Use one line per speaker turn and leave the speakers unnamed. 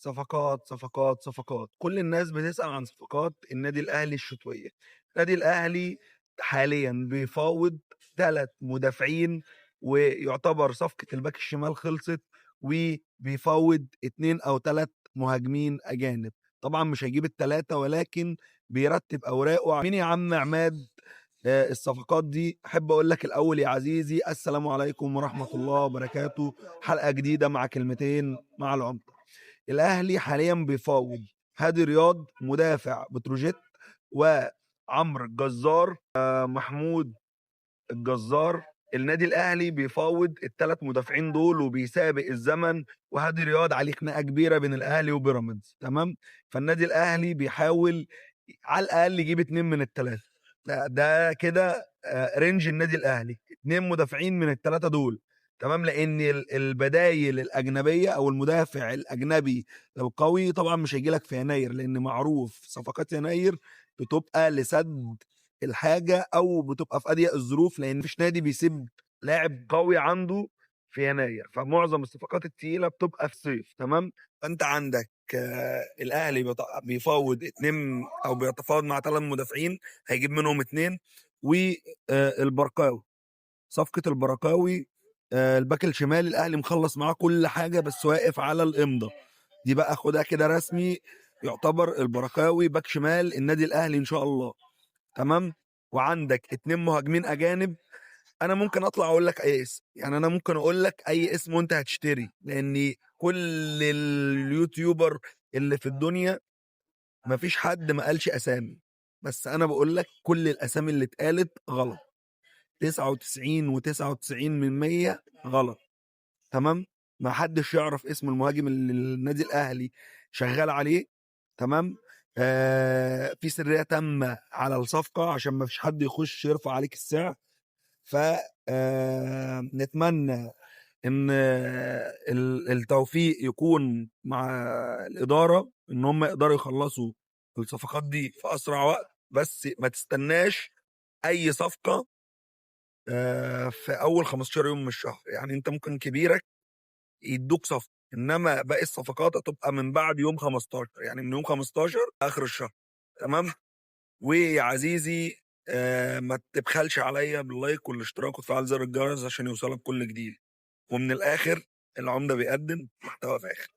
صفقات صفقات صفقات، كل الناس بتسأل عن صفقات النادي الأهلي الشتوية. النادي الأهلي حاليا بيفاوض 3 مدافعين، ويعتبر صفقة الباك الشمال خلصت، وبيفاوض 2 أو 3 مهاجمين أجانب. طبعا مش هيجيب ال3 ولكن بيرتب أوراقه. مين يا عم عماد؟ الصفقات دي احب اقول لك الاول يا عزيزي السلام عليكم ورحمه الله وبركاته. حلقه جديده مع كلمتين مع العمده. الاهلي حاليا بيفاوض هادي رياض مدافع بتروجيت، وعمرو الجزار، محمود الجزار. النادي الاهلي بيفاوض ال3 مدافعين دول وبيسابق الزمن، وهادي رياض عليه خناقه كبيره بين الاهلي وبيراميدز. تمام. فالنادي الاهلي بيحاول على الاقل يجيب 2 من ال3. ده كده رينج النادي الاهلي 2 مدافعين من ال3 دول. تمام. لان البدايل الاجنبيه او المدافع الاجنبي القوي طبعا مش هيجي لك في يناير، لان معروف صفقات يناير بتبقى لسد الحاجه او بتبقى في اضيق الظروف، لان مفيش نادي بيسيب لاعب قوي عنده في يناير. فمعظم الصفقات التقيله بتبقى في الصيف. تمام. فانت عندك الاهلي بيفاوض 2 او بيتفاوض مع 3 مدافعين، هيجيب منهم 2. والبرقاوي، صفقه البرقاوي، الباك الشمال الاهلي مخلص معاه كل حاجه بس واقف على الامضه. دي بقى خدها كده رسمي، يعتبر البرقاوي باك شمال النادي الاهلي ان شاء الله. تمام. وعندك 2 مهاجمين اجانب. انا ممكن اطلع اقول لك اي اسم، يعني انا ممكن اقول لك اي اسم وانت هتشتري، لان كل اليوتيوبر اللي في الدنيا مفيش حد ما قالش اسامي، بس انا بقول لك كل الاسامي اللي اتقالت غلط. 99.99% غلط. تمام. ما حدش يعرف اسم المهاجم اللي النادي الاهلي شغال عليه. تمام. في سريه تامه على الصفقه عشان ما فيش حد يخش يرفع عليك السعر. ف نتمنى ان التوفيق يكون مع الاداره، ان هم يقدروا يخلصوا الصفقات دي في اسرع وقت. بس ما تستناش اي صفقه في اول 15 يوم من الشهر. يعني انت ممكن كبيرك يدوك صفقه، انما باقي الصفقات هتبقى من بعد يوم 15، يعني من يوم 15 اخر الشهر. تمام. ويا عزيزي ما تبخلش عليا باللايك والاشتراك وتفعل زر الجرس عشان يوصلك كل جديد. ومن الاخر العمده بيقدم محتوى فاخر.